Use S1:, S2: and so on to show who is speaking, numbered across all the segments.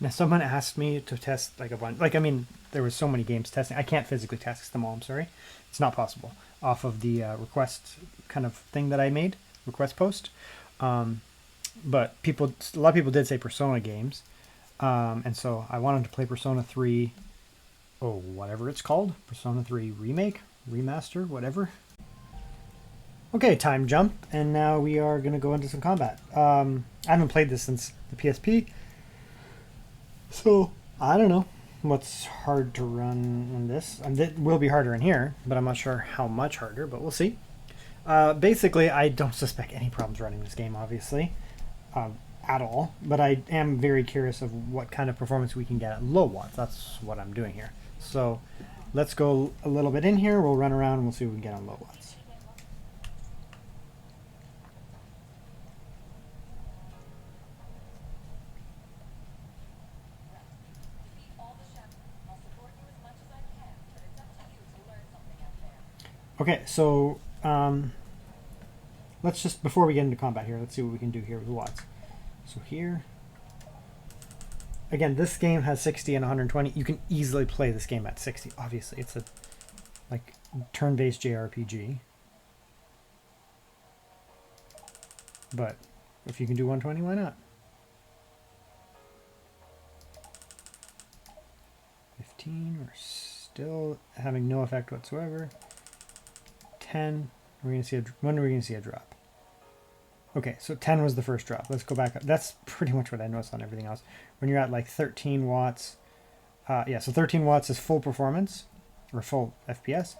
S1: Now, someone asked me to test like a bunch. Like, I mean, there was so many games testing. I can't physically test them all. I'm sorry, it's not possible off of the request kind of thing that I made, request post. But a lot of people did say Persona games, and so I wanted to play Persona 3. Oh, whatever it's called, Persona 3 remake, remaster, whatever. Okay, time jump, and now we are going to go into some combat. I haven't played this since the PSP, so I don't know what's hard to run in this. It will be harder in here, but I'm not sure how much harder, but we'll see. Basically, I don't suspect any problems running this game, obviously, at all, but I am very curious of what kind of performance we can get at low watts. That's what I'm doing here. So let's go a little bit in here, we'll run around, and we'll see what we can get on low watts. Okay, so let's just, before we get into combat here, let's see what we can do here with the watts. So here, again, this game has 60 and 120. You can easily play this game at 60. Obviously, it's a like turn-based JRPG. But if you can do 120, why not? 15, we're still having no effect whatsoever. 10, we're gonna see when are we gonna see a drop? Okay, so 10 was the first drop. Let's go back up. That's pretty much what I noticed on everything else. When you're at like 13 watts, yeah, so 13 watts is full performance, or full FPS.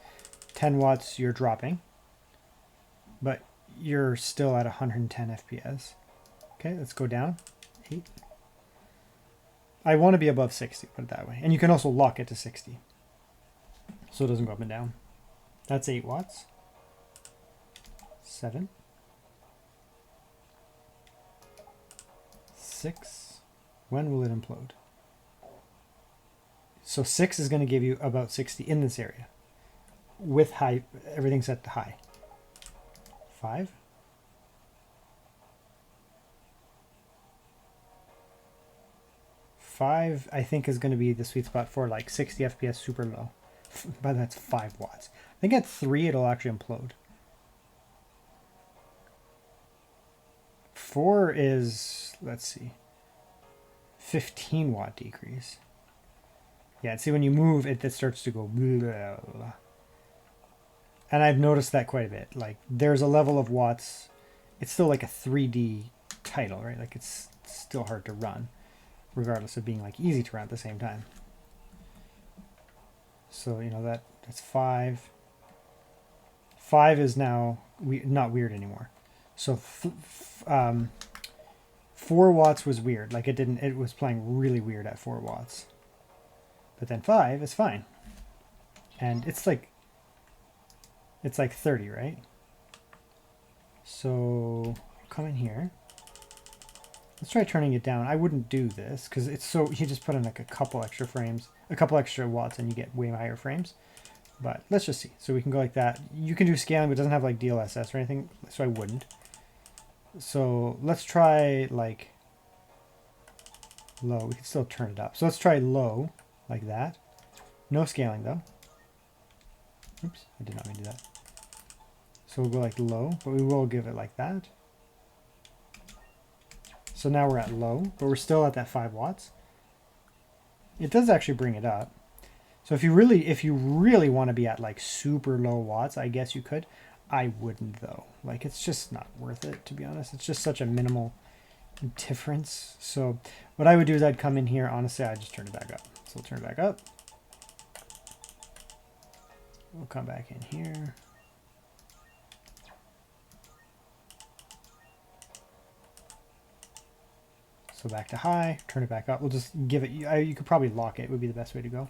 S1: 10 watts, you're dropping, but you're still at 110 FPS. Okay, let's go down. 8. I want to be above 60, put it that way. And you can also lock it to 60, so it doesn't go up and down. That's 8 watts. 7. 6. When will it implode? So 6 is going to give you about 60 in this area with high, everything set to high. 5. 5 I think is going to be the sweet spot for like 60 FPS super low. But that's 5 watts. I think at 3 it'll actually implode. 4 is, let's see, 15 watt decrease. Yeah, see when you move it starts to go blah, blah, blah. And I've noticed that quite a bit. Like there's a level of watts, it's still like a 3D title, right? Like it's still hard to run, regardless of being like easy to run at the same time. So, you know, that's 5. 5 is now not weird anymore. So 4 watts was weird. Like it was playing really weird at 4 watts. But then 5 is fine. And it's like 30, right? So come in here. Let's try turning it down. I wouldn't do this because it's so, you just put in like a couple extra frames, a couple extra watts and you get way higher frames. But let's just see. So we can go like that. You can do scaling, but it doesn't have like DLSS or anything, so I wouldn't. So let's try like low. We can still turn it up. So let's try low like that. No scaling though. Oops, I did not mean to do that. So we'll go like low, but we will give it like that. So now we're at low, but we're still at that 5 watts. It does actually bring it up. So if you really want to be at like super low watts, I guess you could. I wouldn't though. Like it's just not worth it, to be honest. It's just such a minimal difference. So what I would do is I'd come in here. Honestly, I'd just turn it back up. So we'll turn it back up. We'll come back in here. So back to high, turn it back up. We'll just give it, you could probably lock it, would be the best way to go.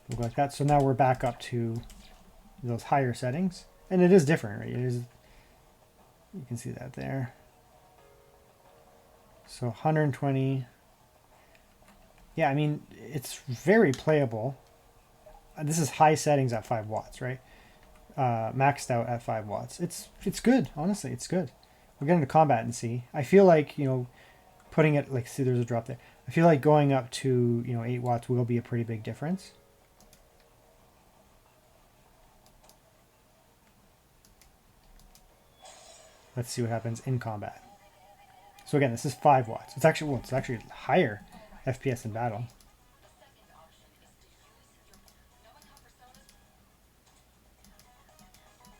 S1: We'll go like that. So now we're back up to those higher settings. And it is different, right? It is, you can see that there. So 120. Yeah, I mean, it's very playable. This is high settings at 5 watts, right? Maxed out at 5 watts. It's good, honestly, it's good. We'll get into combat and see. I feel like, you know, putting it, like, see there's a drop there. I feel like going up to, 8 watts will be a pretty big difference. Let's see what happens in combat. So again, this is 5 watts. It's actually higher FPS in battle.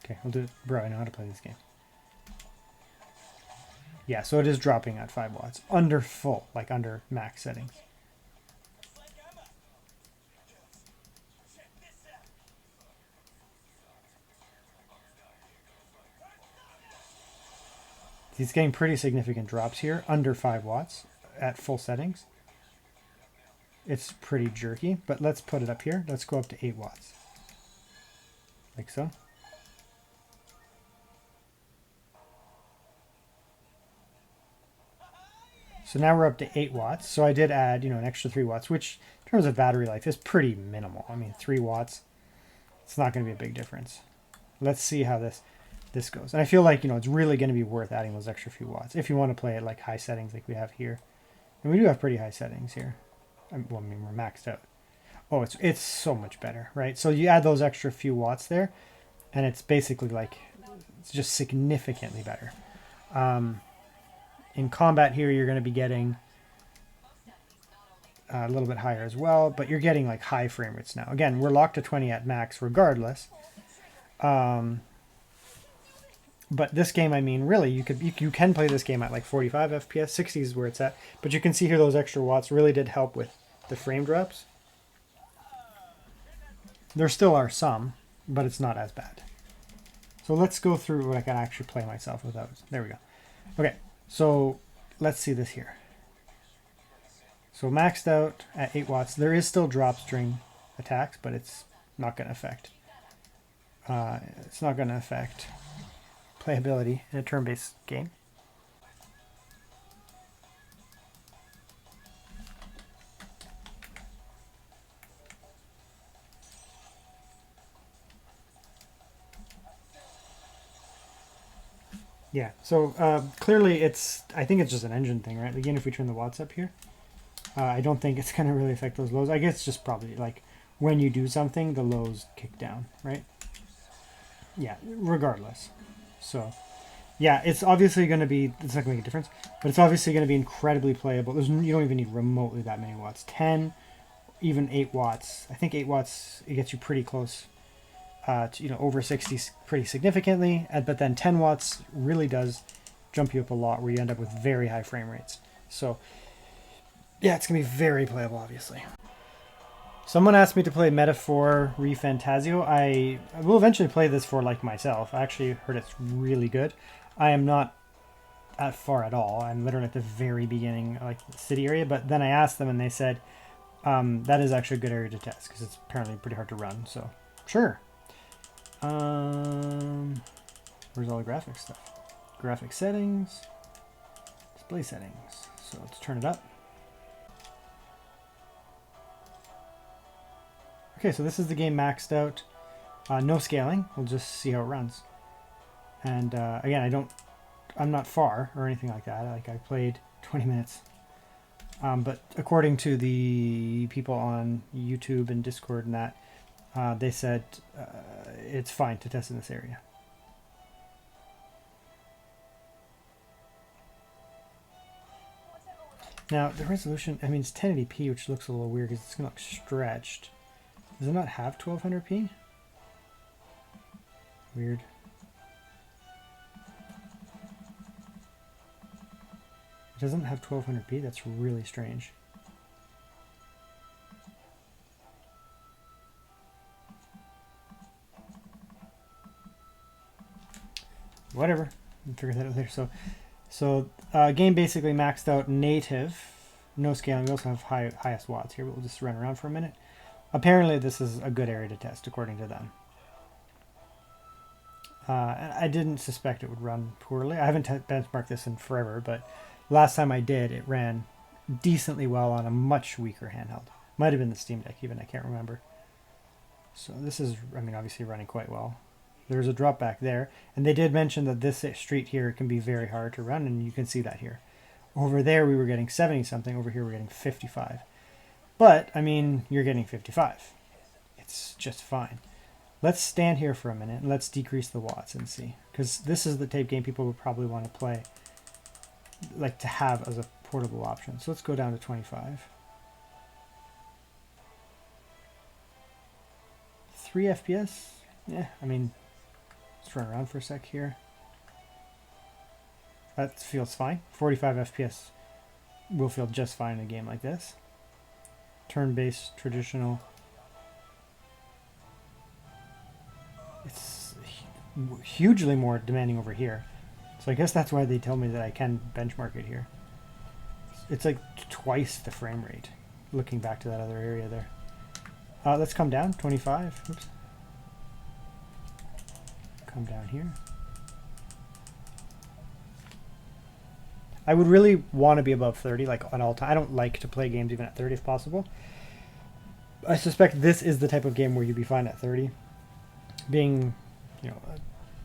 S1: Okay, we'll do it. Bro, I know how to play this game. Yeah, so it is dropping at 5 watts. Under full, like under max settings. He's getting pretty significant drops here, under 5 watts at full settings. It's pretty jerky, but let's put it up here. Let's go up to 8 watts. Like so. So now we're up to 8 watts. So I did add, an extra 3 watts, which in terms of battery life is pretty minimal. I mean, 3 watts, it's not going to be a big difference. Let's see how this goes. And I feel like, it's really going to be worth adding those extra few watts if you want to play at like high settings like we have here. And we do have pretty high settings here. Well, I mean, we're maxed out. Oh, it's so much better, right? So you add those extra few watts there, and it's basically like, it's just significantly better. In combat here, you're going to be getting a little bit higher as well, but you're getting like high frame rates now. Again, we're locked to 20 at max regardless. But this game, I mean, really, you can play this game at like 45 FPS, 60 is where it's at. But you can see here those extra watts really did help with the frame drops. There still are some, but it's not as bad. So let's go through what I can actually play myself without. There we go. Okay, so let's see this here. So maxed out at 8 watts. There is still drops during attacks, but it's not going to affect. It's not going to affect playability in a turn-based game. Yeah, so clearly I think it's just an engine thing, right? Again, if we turn the watts up here, I don't think it's going to really affect those lows. I guess it's just probably like when you do something, the lows kick down, right? Yeah, regardless. So, yeah, it's obviously going to be, it's not going to make a difference, but it's obviously going to be incredibly playable. You don't even need remotely that many watts. 10, even 8 watts. I think 8 watts, it gets you pretty close to, over 60 pretty significantly. But then 10 watts really does jump you up a lot where you end up with very high frame rates. So, yeah, it's going to be very playable, obviously. Someone asked me to play Metaphor ReFantasio. I will eventually play this for like myself. I actually heard it's really good. I am not that far at all. I'm literally at the very beginning, like the city area. But then I asked them and they said that is actually a good area to test because it's apparently pretty hard to run. So sure. Where's all the graphics stuff? Graphic settings, display settings. So let's turn it up. Okay, so this is the game maxed out. No scaling. We'll just see how it runs. And again, I'm not far or anything like that. Like I played 20 minutes. But according to the people on YouTube and Discord and that, they said it's fine to test in this area. Now, the resolution, I mean, it's 1080p, which looks a little weird because it's going to look stretched. Does it not have 1200p? Weird. It doesn't have 1200p? That's really strange. Whatever. We'll figure that out later. So game basically maxed out native. No scaling. We also have highest watts here, but we'll just run around for a minute. Apparently this is a good area to test, according to them. I didn't suspect it would run poorly. I haven't benchmarked this in forever, but last time I did, it ran decently well on a much weaker handheld. Might have been the Steam Deck even, I can't remember. So this is, I mean, obviously running quite well. There's a drop back there, and they did mention that this street here can be very hard to run, and you can see that here. Over there we were getting 70 something, over here we're getting 55. But, I mean, you're getting 55. It's just fine. Let's stand here for a minute and let's decrease the watts and see. Because this is the type of game people would probably want to play, like to have as a portable option. So let's go down to 25. 3 FPS? Yeah, I mean, let's run around for a sec here. That feels fine. 45 FPS will feel just fine in a game like this. Turn-based, traditional. It's hugely more demanding over here. So I guess that's why they tell me that I can benchmark it here. It's like twice the frame rate, looking back to that other area there. Let's come down, 25. Oops. Come down here. I would really want to be above 30, like on all time. I don't like to play games even at 30 if possible. I suspect this is the type of game where you'd be fine at 30. Being, you know, a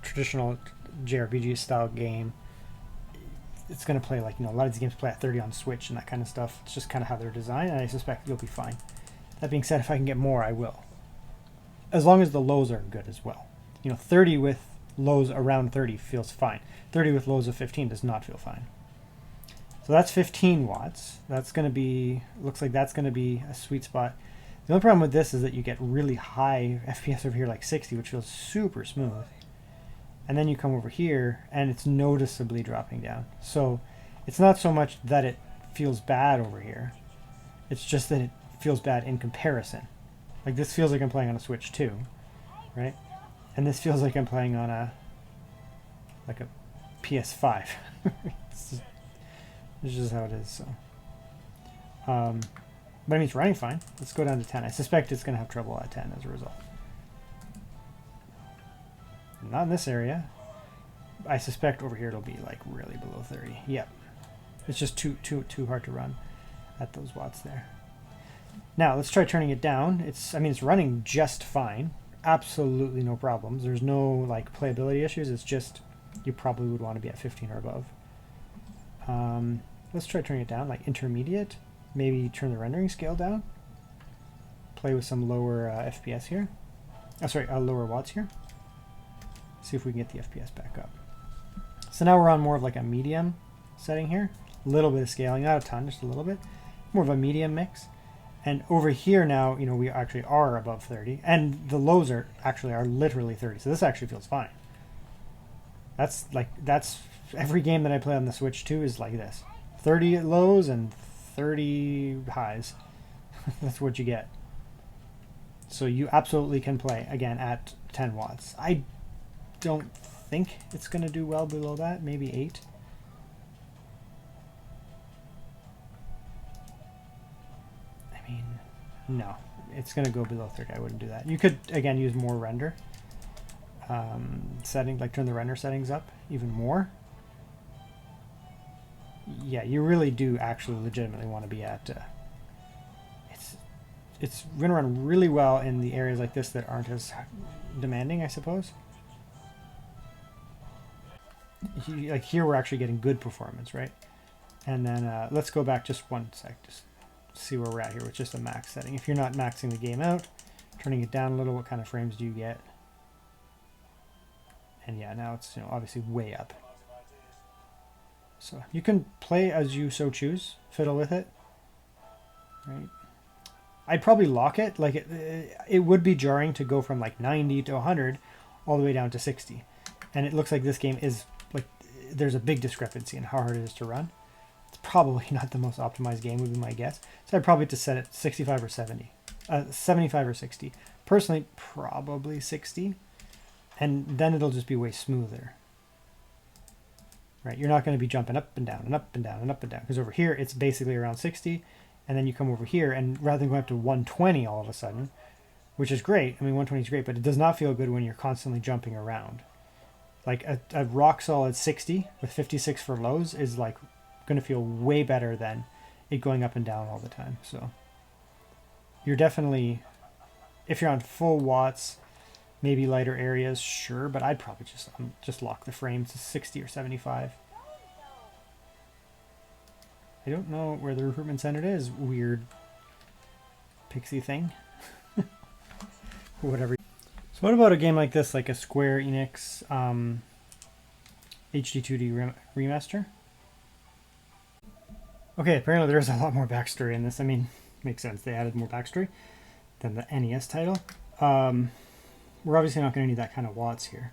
S1: traditional JRPG style game, it's going to play like, you know, a lot of these games play at 30 on Switch and that kind of stuff. It's just kind of how they're designed, and I suspect you'll be fine. That being said, if I can get more, I will. As long as the lows are good as well. You know, 30 with lows around 30 feels fine. 30 with lows of 15 does not feel fine. So that's 15 watts. That's going to be, looks like that's going to be a sweet spot. The only problem with this is that you get really high FPS over here, like 60, which feels super smooth. And then you come over here, and it's noticeably dropping down. So it's not so much that it feels bad over here. It's just that it feels bad in comparison. Like this feels like I'm playing on a Switch 2, right? And this feels like I'm playing on a PS5. It's just how it is. So, but I mean, it's running fine. Let's go down to 10. I suspect it's going to have trouble at 10 as a result. Not in this area. I suspect over here it'll be like really below 30. Yep. It's just too hard to run at those watts there. Now let's try turning it down. I mean, it's running just fine. Absolutely no problems. There's no like playability issues. It's just you probably would want to be at 15 or above. Let's try turning it down, like intermediate. Maybe turn the rendering scale down. Play with some lower FPS here. Oh, sorry, lower watts here. See if we can get the FPS back up. So now we're on more of like a medium setting here. A little bit of scaling, not a ton, just a little bit. More of a medium mix. And over here now, you know, we actually are above 30. And the lows are literally 30. So this actually feels fine. That's every game that I play on the Switch 2 is like this. 30 lows and 30 highs. That's what you get. So you absolutely can play, again, at 10 watts. I don't think it's going to do well below that. Maybe 8. I mean, no. It's going to go below 30. I wouldn't do that. You could, again, use more render. Setting, like turn the render settings up even more. Yeah, you really do actually legitimately want to be at it's going to run really well in the areas like this that aren't as demanding, I suppose. Like here we're actually getting good performance, right? And then let's go back just one sec, just see where we're at here with just a max setting. If you're not maxing the game out, turning it down a little, what kind of frames do you get? And yeah, now it's, you know, obviously way up. So you can play as you so choose, fiddle with it, right? I'd probably lock it. Like it would be jarring to go from like 90 to 100 all the way down to 60. And it looks like this game is like, there's a big discrepancy in how hard it is to run. It's probably not the most optimized game would be my guess. So I'd probably just set it 65 or 70, 75 or 60. Personally, probably 60. And then it'll just be way smoother. Right, you're not going to be jumping up and down and up and down and up and down, because over here it's basically around 60, and then you come over here, and rather than going up to 120 all of a sudden, which is great, I mean 120 is great, but it does not feel good when you're constantly jumping around. Like a rock solid 60 with 56 for lows is like going to feel way better than it going up and down all the time. So you're definitely, if you're on full watts, maybe lighter areas, sure, but I'd probably just lock the frame to 60 or 75. I don't know where the recruitment center is. Weird pixie thing. Whatever. So what about a game like this, like a Square Enix HD-2D remaster? Okay, apparently there's a lot more backstory in this. I mean, makes sense. They added more backstory than the NES title. We're obviously not going to need that kind of watts here.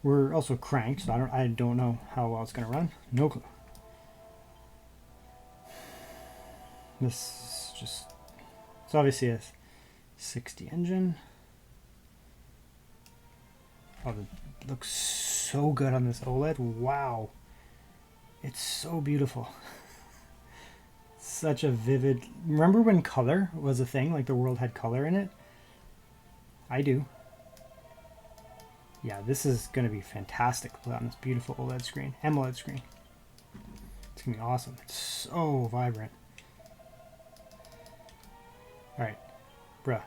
S1: We're also cranked, so I don't know how well it's going to run. No clue. This is just, it's obviously a 60 engine. Oh, it looks so good on this OLED. Wow. It's so beautiful. Such a vivid... Remember when color was a thing? Like the world had color in it? I do. Yeah, this is going to be fantastic to play on this beautiful OLED screen. AMOLED screen. It's going to be awesome. It's so vibrant. Alright. Bruh.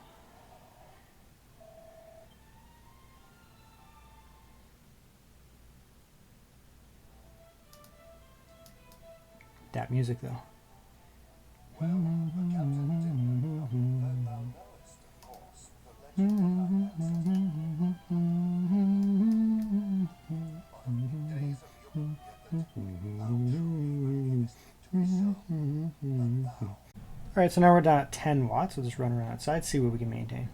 S1: That music though. Alright, so now we're down at 10 watts. We'll just run around outside, see what we can maintain.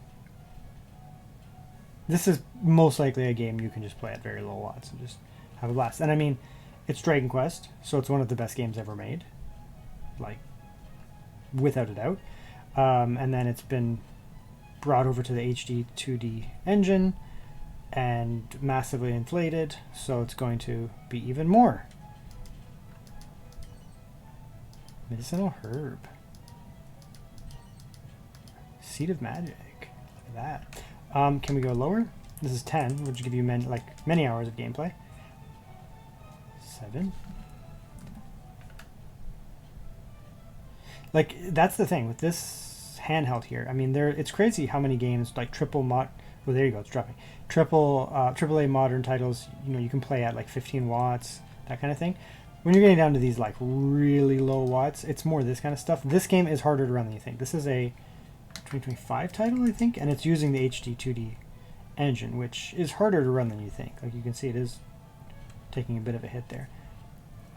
S1: This is most likely a game you can just play at very low watts and just have a blast. And I mean, it's Dragon Quest, so it's one of the best games ever made. Like, without a doubt. And then it's been brought over to the HD-2D engine and massively inflated, so it's going to be even more. Medicinal herb. Seed of magic. Look at that. Can we go lower? This is 10, which give you many hours of gameplay. 7. Like, that's the thing with this handheld here. I mean, it's crazy how many games, like well, there you go, it's dropping. AAA modern titles, you know, you can play at like 15 watts, that kind of thing. When you're getting down to these like really low watts, it's more this kind of stuff. This game is harder to run than you think. This is a 2025 title, I think, and it's using the HD-2D engine, which is harder to run than you think. Like you can see, it is taking a bit of a hit there.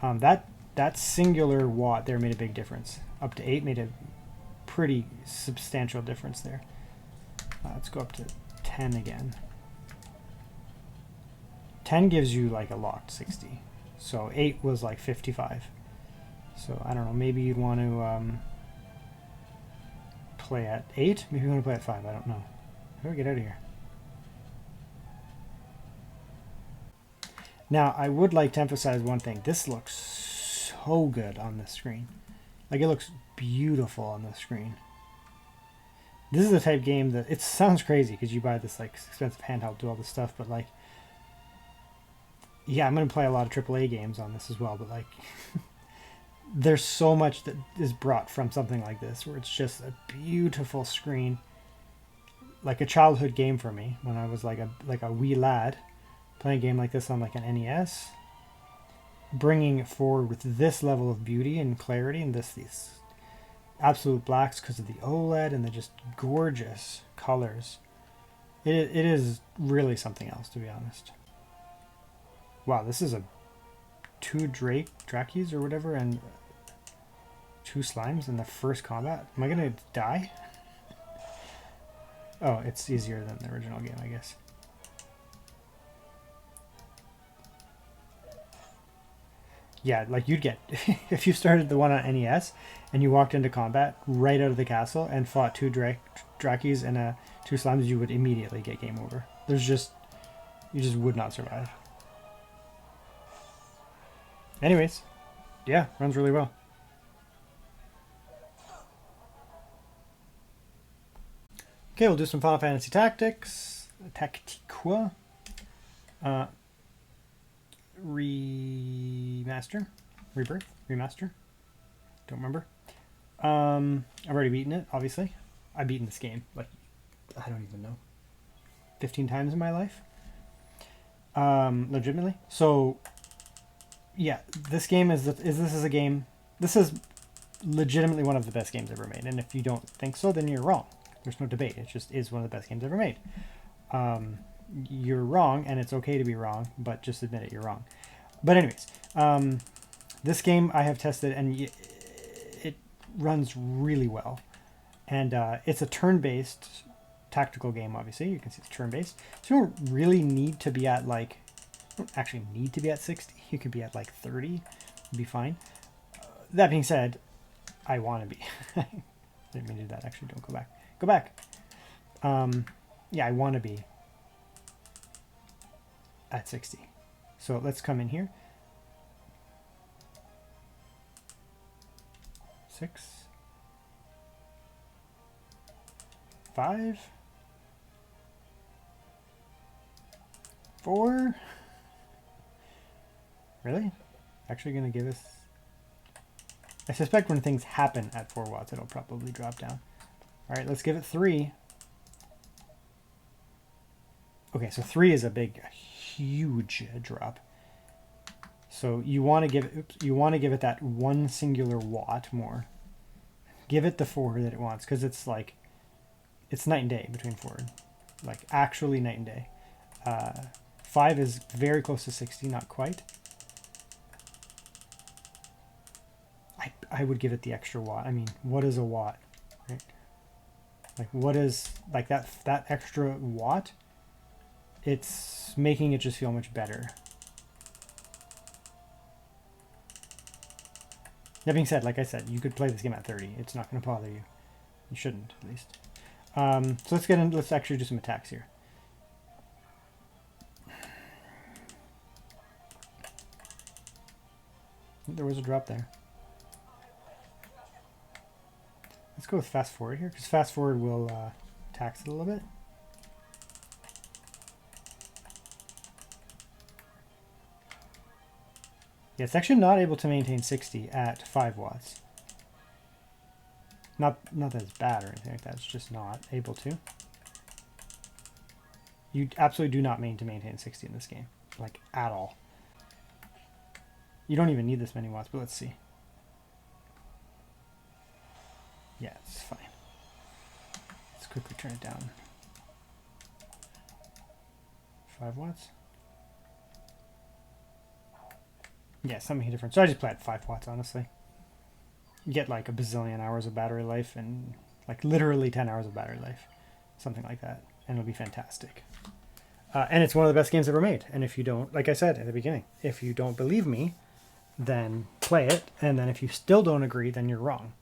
S1: That singular watt there made a big difference. Up to 8 made a pretty substantial difference there. Let's go up to 10 again. 10 gives you like a locked 60. So 8 was like 55. So I don't know, maybe you'd want to play at 8? Maybe you want to play at 5, I don't know. How do we get out of here? Now, I would like to emphasize one thing. This looks so good on this screen. Like, it looks beautiful on the screen. This is the type of game that... It sounds crazy because you buy this, like, expensive handheld, do all this stuff, but, like... Yeah, I'm going to play a lot of AAA games on this as well, but, like... there's so much that is brought from something like this, where it's just a beautiful screen. Like a childhood game for me, when I was, like a wee lad. Playing a game like this on, like, an NES. Bringing it forward with this level of beauty and clarity and these absolute blacks because of the OLED and the just gorgeous colors. It is really something else, to be honest. Wow, this is a 2 Drakies or whatever and 2 slimes in the first combat. Am I gonna die? Oh, it's easier than the original game, I guess. Yeah, like you'd get, if you started the one on NES and you walked into combat right out of the castle and fought 2 Drakies and 2 slimes, you would immediately get game over. You just would not survive. Anyways, yeah, runs really well. Okay, we'll do some Final Fantasy Tactics. Tactiqua. Remaster. Don't remember. I've already beaten it, obviously. I've beaten this game, like, I don't even know, 15 times in my life. Legitimately. So, yeah, this game this is a game this is legitimately one of the best games ever made. And if you don't think so, then you're wrong. There's no debate. It just is one of the best games ever made. You're wrong, and it's okay to be wrong, but just admit it, you're wrong. But anyways, this game I have tested, and it runs really well. And it's a turn-based tactical game, obviously. You can see it's turn-based. So you don't really need to be at, like, you don't actually need to be at 60. You could be at, like, 30. It'd be fine. That being said, I want to be. Didn't mean to do that, actually. Don't go back. Go back. Yeah, I want to be at 60. So let's come in here. 6, 5, 4. Really? Actually going to give us... I suspect when things happen at 4 watts, it'll probably drop down. All right, let's give it 3. Okay, so 3 is a huge drop. So you want to give it, you want to give it that 1 singular watt more. Give it the 4 that it wants, because it's like, it's night and day between 4, like actually night and day. 5 is very close to 60, not quite. I would give it the extra watt. I mean, what is a watt, right? Like, what is, like, that extra watt? It's making it just feel much better. That being said, like I said, you could play this game at 30. It's not going to bother you. You shouldn't, at least. So let's get in. Let's actually do some attacks here. There was a drop there. Let's go with fast forward here, because fast forward will tax it a little bit. Yeah, it's actually not able to maintain 60 at 5 watts. Not that it's bad or anything like that, it's just not able to. You absolutely do not mean to maintain 60 in this game, like at all. You don't even need this many watts, but let's see. Yeah, it's fine. Let's quickly turn it down. 5 watts? Yeah, something different. So I just play at 5 watts, honestly. You get like a bazillion hours of battery life and like literally 10 hours of battery life. Something like that. And it'll be fantastic. And it's one of the best games ever made. And if you don't, like I said at the beginning, if you don't believe me, then play it. And then if you still don't agree, then you're wrong.